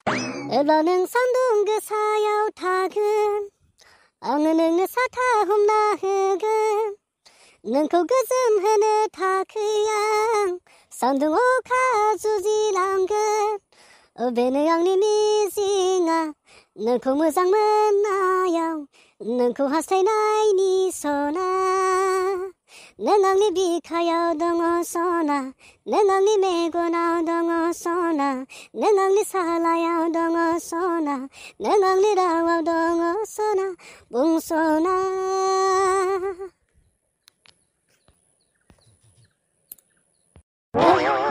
एब्ला नों सान्दुं गोसायाव थागोन आङो नोंनो साथा हमना होगोन नोंखौ गोजोन होनो थाखाय आं सान्दुं अखा जुजिलांगोन बेनो आंनि मिजिंआ नोंखौ मोजां मोननायाव नोंखौ हास्थायनायनि सना नों आंनि बिखायाव दङ सना नों आंनि मेगनाव दङ सना नों आंनि सालायाव दङ सना नों आंनि रावाव दङ सना बुंसना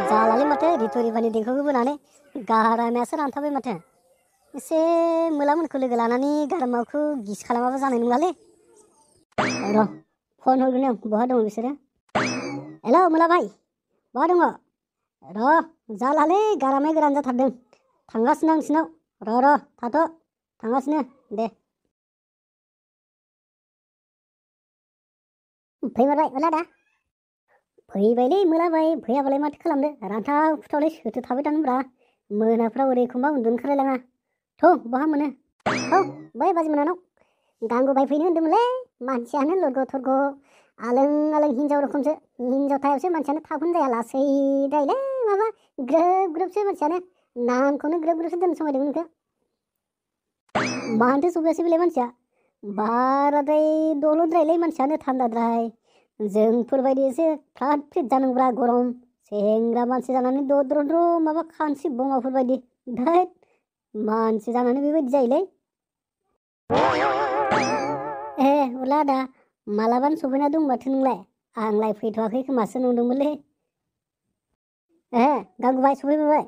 जालालै माथो रितु रिबानि देंखोखौ बोनानै गारामायासो रानथाबबाय माथो एसे मोलामोनखौ लोगो लानानै गारामाखौ गिस खालामाबा जानाय नङालै र' फन हरगोन आं बहा दङ बिसोरो हेलौ मोला भाई बहा दङ र' जालालै गारामाया गोरान जाथारदों थांगासिनो आं नोंसिनाव र' थाथ' थांगासिनो दे फैमारबाय मोला दा फैबायलै मोला भाई फैयाबालाय माथो खालामदो रानथाब खुथावलै सोथो थाबाय थानोब्रा मोनाफ्राव ओरै एखमबा उन्दुनो ओंखारलायलाङा थ' बहा मोनो बै बाजै मोनानाव गांगुबाय फैनो होन्दोंमोनलै मानसियानो लरग' थरग' आलों आलों हिनजाव रोखोमसो हिनजावथायावसो मानसियानो थाबखौनो जाया लासै दायलै माबा ग्रोब ग्रोबसो मानसियानो नामखौनो ग्रोब ग्रोबसो दोननो समायदोंमोन नोंखौ मानोथो सफैयासै बेलाय मानसिया बाराद्राय दलद्रायलै मानसियानो थान्दाद्राय जोंफोरबायदि एसे फ्रात फ्रित जानांगौब्रा गरम सेंग्रा मानसि जानानै दद्रद्र माबा खानस्रि बङाफोरबायदि धैत मानसि जानानै बेबायदि जायोलै उला आदा मालाबानो सफैना दं माथो नोंलाय आंलाय फैथ'वाखै खोमासो नंदोंमोनलै गांगुबाय सफैबाय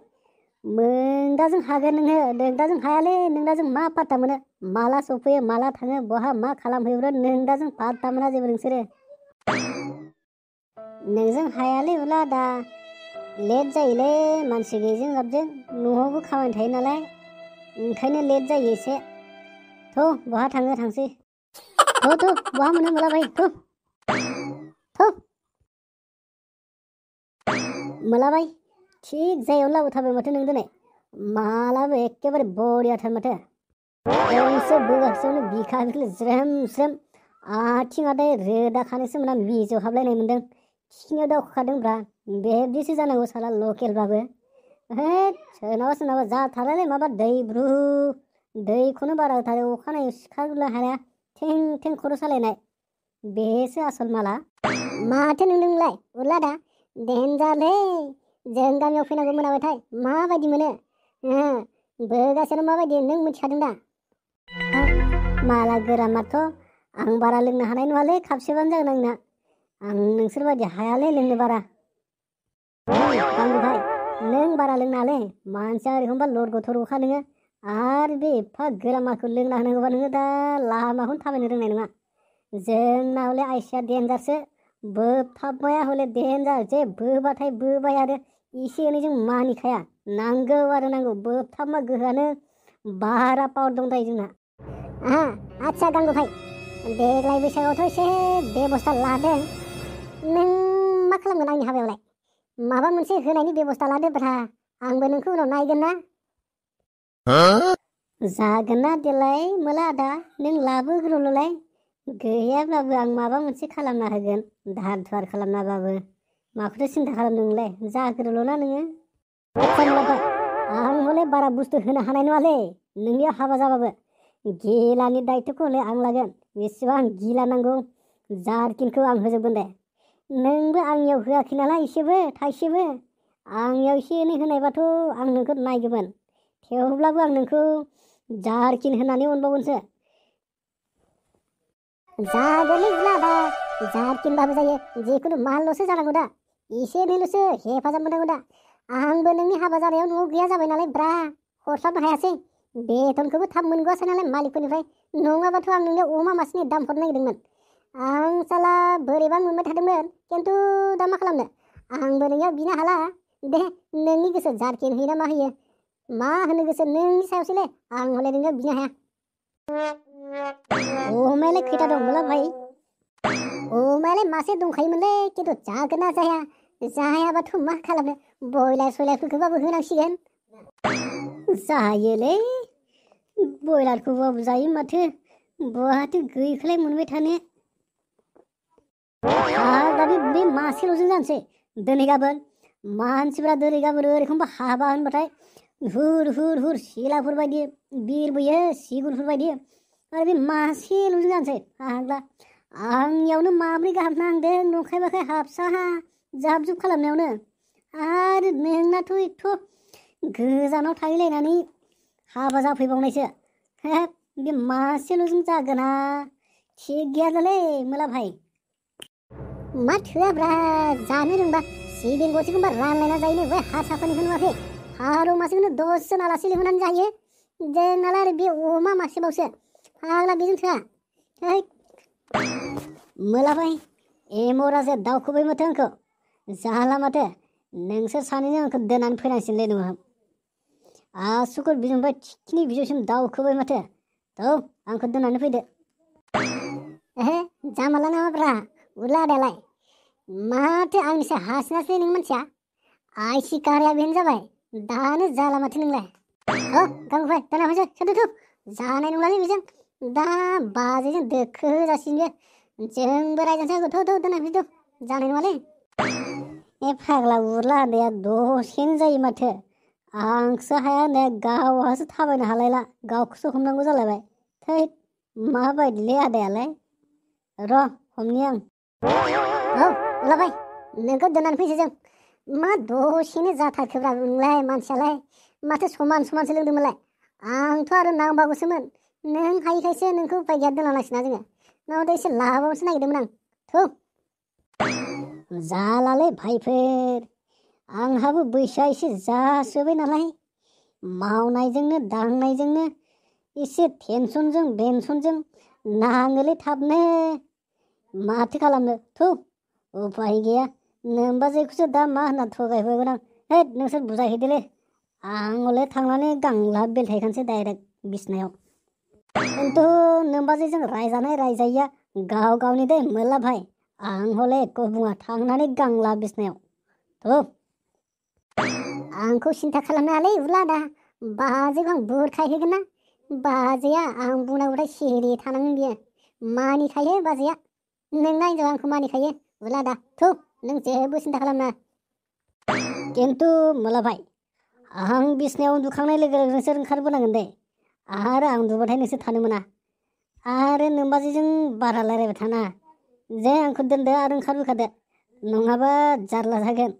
नोंदाजों हागोन नोङो नोंदाजों हायालै नोंदाजों मा पात्ता मोनो माला सफैयो माला थाङो बहा मा खालामहैब्रो नोंदाजों पात्ता मोना जेबो नोंसोरो नोंजों हायालै उला आदा लेट जायोलै मानसि गैयैजों जाबजों न'आवबो खामानि थायो नालाय ओंखायनो लेट जायो एसे थ' बहा थाङो थांसै थ' बहा मोनो मोला भाई थ' मोला भाई थिग जायगायावनो लाबोथारबाय माथो नों दिनै मालाबो एखेबारे बरियाथार माथो गंसे बोगासेयावनो बिखा बिखा ज्रेम ज्रेम आथिं आदाय रोदा खानायसो मोना मिजौ हाबलायनाय मोन्दों खिनियाव दावखोखादोंब्रा बेबायदिसो जानांगौ साला लकेलबाबो सोरनाबा जाथारालै माबा दैब्रु दैखौनो बारा होथारो अखानायै सिखारनो हाया थें थें खर' सालायनाय बेसो आसल माला माथो नोंलाय उरला दा देनजारलै जों गामियाव फैनांगौ मोनाबाथाय माबायदि मोनो बोगासेयानो माबायदि नों मिथिखादों दा माला गोरामाथ' आं बारा लोंनो हानाय नङालै खापसेबानो जागोन आंना आं नोंसोर बायदि हायालै लोंनो बारा गांगु भाई नों बारा लोंनालै मानसिया ओरैखौबा लरग' थरग'खा नोङो आरो बे एफा गोरामाखौ लोंना होनांगौबा नोङो दा लामाखौनो थाबायनो रोंनाय नङा जोंना हले आइसिया देनजारसो बोबथाबनाया हले देनजार जे बोबाथाय बोबाय आरो एसे एनै जों मानिखाया नांगौ आरो नांगौ बोबथाबमा गोहोआनो बारा पावार दं दायो जोंना आच्छा गांगु भाई देग्लाय बैसागुआवथ' एसे बेबस्था लादों नों मा खालामगोन आंनि हाबायावलाय माबा मोनसे होनायनि बेबस्था लादोब्रा आंबो नोंखौ उनाव नायगोन ना जागोन ना देलाय मोला आदा नों लाबोग्रोल'लाय गैयाब्लाबो आं माबा मोनसे खालामना होगोन दाहार दुहार खालामनाबाबो माखौथो सिन्था खालामदों नोंलाय जाग्रोल'ना नोङो आं हले बारा बुस्थु होनो हानाय नङालै नोंनियाव हाबा जाबाबो गिलानि दायित्वखौ हले आं लागोन बेसेबां गिला नांगौ जारकिनखौ आं होजोबगोन दे नोंबो आंनियाव होआखै नालाय एसेबो थाइसेबो आंनियाव एसे एनै होनायबाथ' आं नोंखौ नायगौमोन थेवब्लाबो आं नोंखौ जारकिन होनानै अनबावगोनसो जागोनलै गुलाबा जारकिनबाबो जायो जिखुनु मालल'सो जानांगौ दा एसे एनैल'सो हेफाजाब मोननांगौ दा आंबो नोंनि हाबा जानायाव न'आव गैया जाबाय नालाय ब्रा हरस्लाबनो हायासै बेथनखौबो थाब मोनगौआसै नालाय मालिकफोरनिफ्राय नङाबाथ' आं नोंनो अमा मासेनि दाम हरनो नागिरदोंमोन आं साला बोरैबा मोनबाय थादोंमोन खिन्थु दा मा खालामनो आंबो नोंनियाव बिनो हाला दे नोंनि गोसो जारकिन होयो ना मा होयो मा होनो गोसो नोंनि सायावसोलै आं हले नोंनियाव बिनो हाया अमायालाय खैथा दं मोला भाई अमायालाय मासे दंखायोमोनलै खिन्थु जागोन ना जायाबाथ' मा खालामनो बयलार सयलारफोरखौबाबो होनांसिगोन जायोलै बयलारखौबाबो जायो माथो बहाथो गैखौलाय मोनबाय थानो हाग्रा बे मासेल'जों जानोसै दिनै गाबोन मानसिफ्रा दिनै गाबोन ओरैखौबा हाबा होनबाथाय हुर हुर हुर सिलाफोर बायदि बिरबोयो सिगुरफोर बायदि आरो बे मासेल'जों जानोसै हाग्रा आंनियावनो माब्रै गाहाम नांदों नंखाय बाखाय हाबसा जाब जुब खालामनायावनो आरो नोंनाथ' एथ' गोजानाव थाहैलायनानै हाबा जाफैबावनायसो बे मासेल'जों जागोना थिग गैयालै मोला भाई मा थोआब्रा जानो रोंबा सिबिं गरसेखौबा रानलायना जायोनो बै हारसाफोरनिखौ नुवाखै फारौ मासेखौनो 10 जन आलासि लिंहरनानै जायो जोंनालाय आरो बे अमा मासेबावसो फाग्ला बेजों थोआ है मोला भाई एम' राजाया दावखोबाय माथो आंखौ जाला माथो नोंसोर सानैजों आंखौ दोननानै फैनांसिगोनलै नोंहा आसुकर बिजौनिफ्राय थिखिनि बिजौसिम दावखोबाय माथो औ आंखौ दोननानै फैदो जामाला नामाब्रा उलादालाय माथो आंनिसो हासिनासै नों मानसिया आइसि कारिया बेनो जाबाय दानो जाला माथो नोंलाय गाबोन फै दोनना फैसै सोदोथु जानाय नंलालै बेजों दा बाजैजों दोखो होजासिनो जोंबो रायजानोसै थ' दोनना फैदो जानाय नङालै फाग्ला उरला होननाया दसेनो जायो माथो आंसो हाया होननाया गावहासो थाबायनो हालायला गावखौसो हमनांगौ जालायबाय थै माबायदिलै आदायालाय र' हमनि आं औ उलाबाय नोंखौ दोननानै फैसै जों मा दसेनो जाथारखोब्रा नोंलाय मानसियालाय माथो समान समानसो लोंदोंमोनलाय आंथ' आरो नांबागौसोमोन नों हायिखायसो नोंखौ उफाय गैया दोनलांनांसिना जोङो नङाबा एसे लाबावनोसो नागिरदोंमोन आं थौ जालालै भाइफोर आंहाबो बैसोआ एसे जासोबाय नालाय मावनायजोंनो दांनायजोंनो एसे टेनसनजों बेनसनजों नाङोलै थाबनो माथो खालामनो थौ उफाय गैया नोमबाजैखौसो दा मा होनना थगायहरगोन आं नोंसोर बुजायहैदोलै आं हले थांनानै गांलाब बेलथायखानोसै डाइरेक्ट बिसिनायाव खिन्थु नोमबाजैजों रायजानाय रायजायैया गाव गावनि दै मोला भाइ आं हले एख' बुङा थांनानै गांलाब बिसिनायाव थौ आंखौ सिन्था खालामनाङालै उरलादा बाजैखौ आं बुरखायहैगोन ना बाजैया आं बुंनांगौथाय सिरि थानांगोन बियो मानिखायो बाजैया नोंना हिनजाव आंखौ मानिखायो उरलादा थौ नों जेबो सिन्था खालामनाङा खिन्थु मोला भाइ आं बिसिनायाव उन्दुखांनाय लोगो लोगो नोंसोर ओंखारबोनांगोन दे आरो आं उन्दुबाथाय नोंसोर थानो मोना आरो नोमबाजैजों बारा रायलायबाय थानाङा जे आंखौ दोनदो आरो ओंखारबोखादो नङाबा जारला जागोन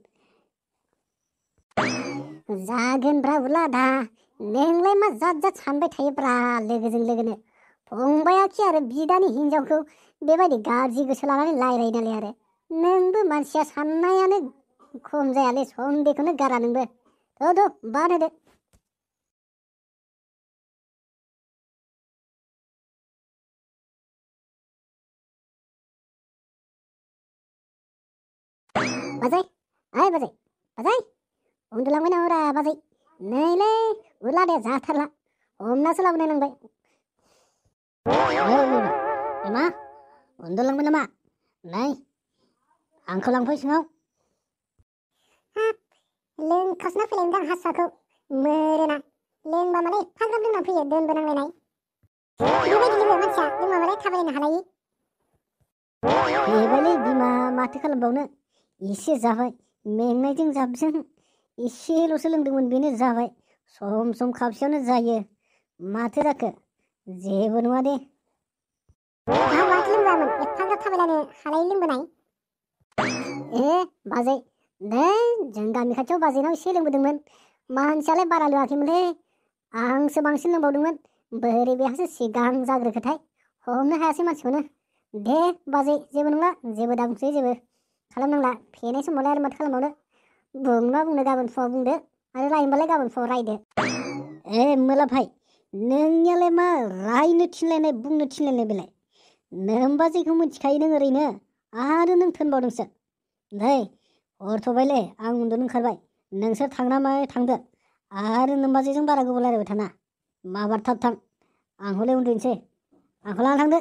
जागोनब्रा उरलादा नोंलाय मा जात जात सानबाय थायोब्रा लोगोजों लोगोनो फंबायाखि आरो बिदानि हिनजावखौ बेबायदि गाज्रि गोसो लानानै रायलायो नालाय आरो नोंबो मानसिया साननायानो खम जायालै सन्देहखौनो गारा नोंबो थ' बाद होदो बाजै ओइ बाजै बाजै उन्दुलांबाय नामाब्रा बाजै नैलै उरलादाया जाथारला हमनासो लाबोनाय नांबाय मा उन्दुलांबाय नामा नै आंखौ लांफै सिङाव लोंखासना फैलायदों हारसाखौ मोरोना लोंबा मालाय एफाग्राब लोंना फैयो दोनबोनांलायनाय बेबायदि लोगो मानसिया लोंबामालाय थाबायनो हालायि बेबायलै बिमा माथो खालामबावनो एसे जाबाय मेंनायजों जाबजों एसेल'सो लोंदोंमोन बेनो जाबाय सम सम खाबसेयावनो जायो माथो जाखो जेबो नङा दे माथो लोंबामोन एफाग्राब थाबायलायनो हालायि लोंबोनाय बाजै नै जों गामि खाथियाव बाजैनाव एसे लोंबोदोंमोन मानसियालाय बारा लोङाखैमोनलै आंसो बांसिन लोंबावदोंमोन बोरै बेहासो सिगां जाग्रोखोथाय हमनो हायासै मानसिखौनो दे बाजै जेबो नंला जेबो दाबुंसै जेबो खालामनांला फेनाय समावलाय आरो माथो खालामबावनो बुंना बुंनो गाबोन फुङाव बुंदो आरो रायनोबालाय गाबोन फुङाव रायदो मोला भाइ नोंनियालाय मा रायनो थिनलायनाय बुंनो थिनलायनाय बेलाय नोमबाजैखौ मिथिखायो नों ओरैनो आरो नों थोनबावदोंसो नै हरथ'बायलै आं उन्दुनो ओंखारबाय नोंसोर थांना मा थांदो आरो नोमबाजैजों बारा गोबाव रायलायबाय थाना माबार थाब थां आं हले उन्दुनोसै आंखौ लाना थांदो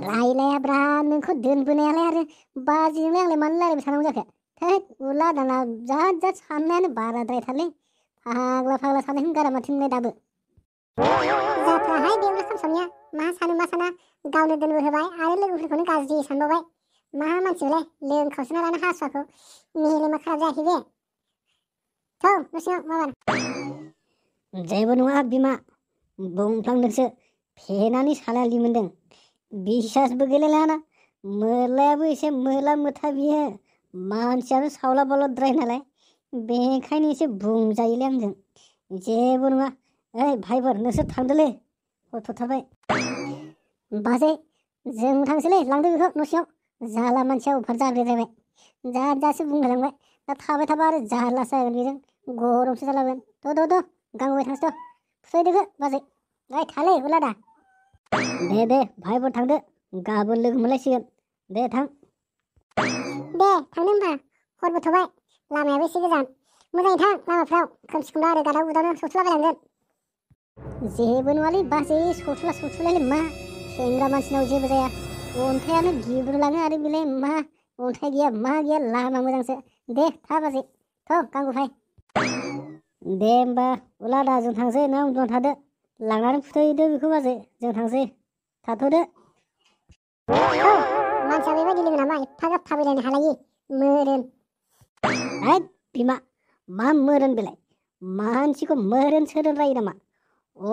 रायलायाब्रा नोंखौ दोनबोनायालाय आरो बाजैजोंलाय आंलाय मानो रायलायबाय थानांगौ जाखो थै उरला दाना जात जात साननायानो बाराद्रायथारलै फाग्ला फाग्ला साननायखौनो गारा माथो नोंलाय दाबो। जाथ्राहाय बे उला खामसावनिया मा सानो मा साना गावनो दोनबो होबाय आरो लोगोफोरखौनो गाज्रि सानबावबाय। मा मानसिलाय लोंखावसोना लानो हासुवाखौ मेलेमा खाराब जायाखै बे। थौ न' सिङाव माबार। जेबो नङा बिमा, बुंफ्लांदोंसो फेनानै सालाया लिमोनदों। बिसासबो गैलायलाङाना मोरलायाबो एसे मोला मोथा बियो, मानसियाबो सावला बलद्राय नालाय बेखायनो एसे बुंजायोलै आंजों। जेबो नङा। ओइ भाइफोर नोंसोर थांदोलै, हरथ'थारबाय। बाजै जों थांसैलै, लांदो बेखौ न' सिङाव। जाला मानसिया अभार जाद्रायबाय, जाद जादसो बुंलायलांबाय। दा थाबाय थाबा आरो जारलासो जागोन बेजों, गरमसो जालागोन। थ' गांबाय थांसै थ', फुथायदोखो बाजै। ओइ थालै उलादा। दे भाइफोर थांदो, गाबोन लोगो मोनलायसिगोन। दे थां। दे थांदो होनबा, हरबो थ'बाय, लामायाबो एसे गोजान। मोजाङै थां लामाफ्राव, खोमसि खोमला आरो गादाव गुदावनो सौथुलाबायलांगोन। जेबो नङालै बाजै, सौथुलायलाय मा, सेंग्रा मानसिनाव जेबो जाया। अन्थाइयानो गिब्रुलाङो आरो बेलाय मा अन्थाइ गैया मा गैया, लामा मोजांसो। दे था बाजै, थ' गांगु फाय। दे होमबा उलादा जों थांसै, नों उन्दुना थादो। लांनानै फुथैदो बेखौ बाजै, जों थांसै। थाथ'दो। मानसिया बेबायदि लोगो नामा एफाग्राब थाबायलायनो हालायि मोदोम। हैद बिमा, मा मोरोन बेलाय, मानसिखौ मोरोन सोरोन रायो नामा?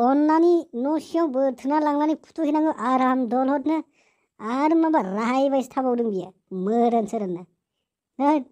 अन्नानै न' सिङाव बोथोना लांनानै फुथुहैनांगौ आराम दलदनो, आरो माबा रायबायसो थाबावदों बियो मोरोन सोरोननो। हैद